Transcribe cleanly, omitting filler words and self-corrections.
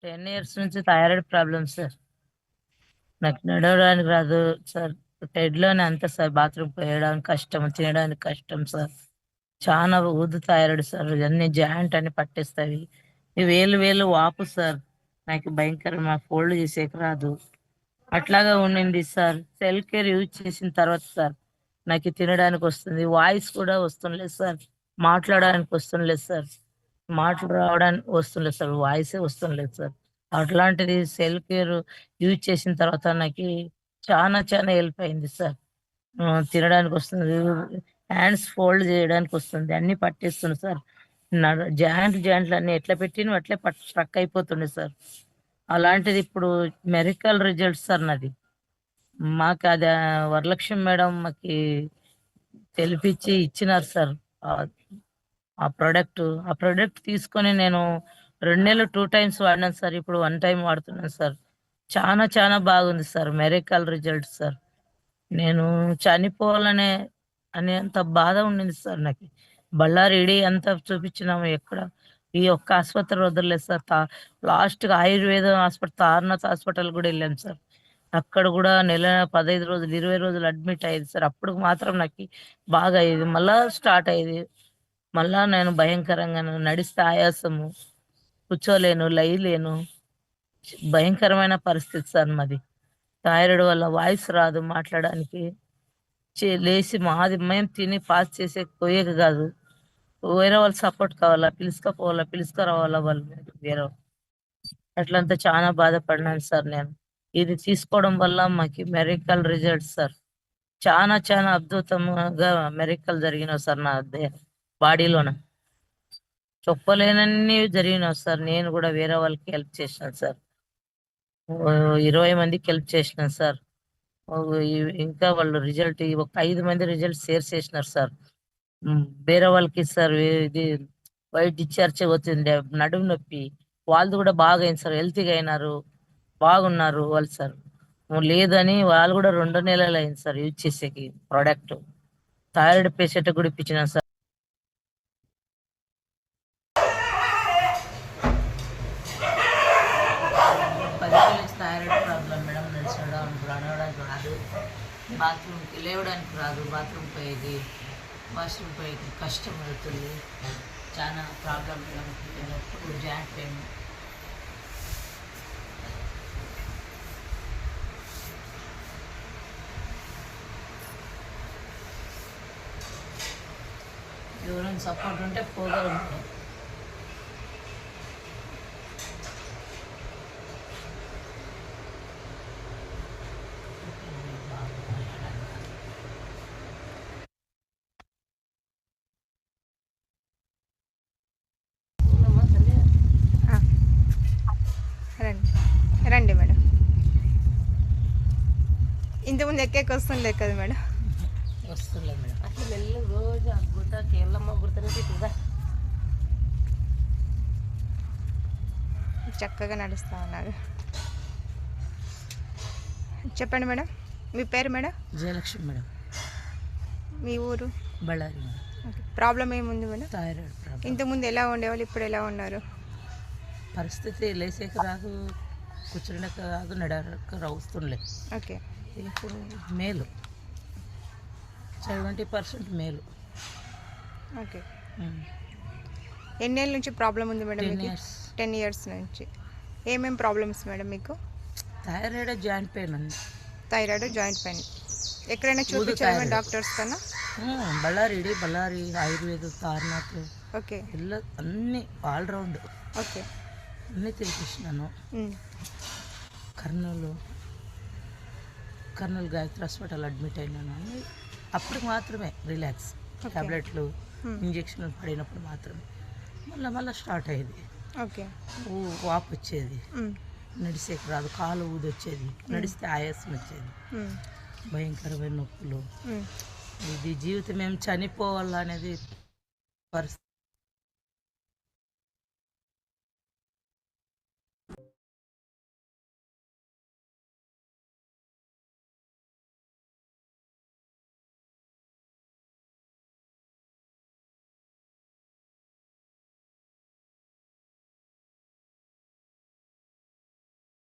10 years నుంచి thyroid problem sir. నాకు నడవడానికి రాదు సార్. బెడ్‌లోనే అంతా సార్. బాత్రూమ్ పోయడానికి కష్టం, తినడానికి కష్టం సార్. చానా థైరాయిడ్ సార్. ఇవన్నీ జాయింట్ అన్ని పట్టేస్తాయి. ఈ వేలు వేలు వాపు సార్. నాకు భయంకరంగా ఫోల్డ్ చేసేకి రాదు. అట్లాగా ఉండింది సార్. సెల్ కేర్ యూజ్ చేసిన తర్వాత సార్ నాకు తినడానికి వస్తుంది. వాయిస్ కూడా వస్తుండలేదు సార్. మాట్లాడడానికి వస్తుండలేదు సార్. మాటలు రావడానికి వస్తుండలేదు సార్. వాయిసే వస్తుండలేదు సార్. అట్లాంటిది సెల్ కేర్ యూజ్ చేసిన తర్వాత నాకి చానా చానా హెల్ప్ అయింది సార్. తినడానికి వస్తుంది. హ్యాండ్స్ ఫోల్డ్ చేయడానికి వస్తుంది. అన్నీ పట్టేస్తుంది సార్. జాయింట్‌లన్నీ ఎట్లా పెట్టినవి అట్లే స్ట్రక్ అయిపోతుండే సార్. అలాంటిది ఇప్పుడు మెడికల్ రిజల్ట్స్ సార్ నాది. మాకది వరలక్ష్మి మేడం మాకి తెలిపిచ్చి ఇచ్చినారు సార్. ఆహ్, ఆ ప్రొడక్ట్ తీసుకొని నేను 2 నెలలు 2 టైమ్స్ వాడినాను సార్. ఇప్పుడు 1 టైమ్ వాడుతున్నాను సార్. చానా చానా బాగుంది సార్. Medical results sir. నేను చనిపోవాలనే అనేంత బాధ ఉండింది సార్ నాకి. బళ్ళారి ఇడీ అంతా చూపించినాము. ఎక్కడ ఈ ఒక్క ఆస్పత్రి వదలలేదు సార్. లాస్ట్‌గా ఆయుర్వేదం హాస్పిటల్, తారనాథ్ హాస్పిటల్ గూడా ఎళ్ళాను సార్. అక్కడ గూడా నెల 15 రోజులు, 20 రోజులు అడ్మిట్ అయ్యేది సార్. అప్పుడు మాత్రం నాకి బాగా అయ్యేది. మళ్ళా స్టార్ట్ అయ్యేది. మళ్ళా నేను భయంకరంగా నడిస్తే ఆయాసము, కూర్చోలేను, లేయలేను. భయంకరమైన పరిస్థితి సార్ మాది. థైరాయిడ్ వల్ల వాయిస్ రాదు మాట్లాడడానికి. లేసి మేము తిని పాస్ చేసేకి పోయేది గాదు. వేరే వాళ్ళు సపోర్ట్ కావాలా, పిలుచుకురావాలా వాళ్ళు వేరే వాళ్ళు. అట్లంతా చానా బాధపడినాను సార్ నేను. ఇది తీసుకోవడం వల్ల మాకి మెడికల్ రిజల్ట్స్ సార్. చానా చానా అద్భుతంగా మెడికల్ జరిగినాయి సార్ నా బాడీలోన. చెప్పలేనన్ని జరిగినాయి సార్. నేను గూడా వేరే వాళ్ళకి హెల్ప్ చేసినాను సార్. 20 మందికి హెల్ప్ చేసినాను సార్. ఇంకా వాళ్ళు ఒక 5 మంది రిజల్ట్ షేర్ చేసినారు సార్. వేరే వాళ్ళకి సార్ ఇది వైట్ డిశ్చార్జ్ వచ్చిండే నడుము నొప్పి. వాళ్ళది గూడా బాగా అయింది సార్. హెల్తీగా అయినారు. బాగున్నారు వాళ్ళు సార్. లేదని వాళ్ళు గూడా 2 నెలలు అయింది సార్ యూజ్ చేసేకి ప్రొడక్ట్. థైరాయిడ్ పేషెంట్‌కి గూడా ఇప్పించినాను సార్. 10 ఏళ్ల నుంచి థైరాయిడ్ ప్రాబ్లమ్ మేడం. నడవడానికి రాదు. బాత్రూమ్‌కి లేవడానికి రాదు. బాత్రూమ్ పోయేది, వాష్‌రూమ్ పోయేది కష్టం అవుతుంది. చాలా ప్రాబ్లమ్ మేడం. ఎప్పుడు జాయింట్ పెయిన్. ఎవరైనా సపోర్ట్ ఉంటే పోగలం మేడం. రండి రండి మేడం. ఇంతకుముందు ఎక్కేకి వస్తుండే కదా మేడం. వస్తుండలేదు మేడం. అట్లా మెల్ల రోజు ఆ గుట్ట కేరళమ్మ గుర్తనే తిట్టుదా. చక్కగా నడుస్తూ ఉన్నారు. చెప్పండి మేడం, మీ పేరు మేడం? జయలక్ష్మి మేడం. మీ ఊరు? బళ్ళారి మేడం. ప్రాబ్లం ఏముంది మేడం? Thyroid problem. ఇంతకుముందు ఎలా ఉండేవాళ్ళు, ఇప్పుడు ఎలా ఉన్నారు? పరిస్థితి లేసేకి రాదు, కూర్చునేకి రాదు, నడక వస్తుండలే. ఓకే. ఇప్పుడు మేలు, 70% మేలు. ఓకే. ఎన్నేళ్ళ నుంచి ప్రాబ్లం ఉంది మేడం? 10 years. 10 ఇయర్స్ నుంచి. ఏమేమి ప్రాబ్లమ్స్ మేడం మీకు? థైరాయిడ్, జాయింట్ పెయిన్ ఉంది. Thyroid, joint pain. ఎక్కడైనా చూపించారా డాక్టర్స్ కన్నా? బళ్ళారి ఆయుర్వేద, తారనాథ్. ఓకే. అన్నీ ఆల్రౌండ్. ఓకే. అన్నీ తిరిగిస్తున్నాను. కర్నూలు గాయత్రి హాస్పిటల్ అడ్మిట్ అయినాను. అప్పటికి మాత్రమే రిలాక్స్. టాబ్లెట్లు, ఇంజక్షన్లు పడినప్పుడు మాత్రమే. మళ్ళీ స్టార్ట్ అయ్యేది. ఓకే. వాపు వచ్చేది, నడిసేకి రాదు, కాలు ఊది వచ్చేది, నడిస్తే ఆయాసం వచ్చేది, భయంకరమైన నొప్పులు. ఇది జీవితం ఏం చనిపోవాలనేది పరిస్థితి.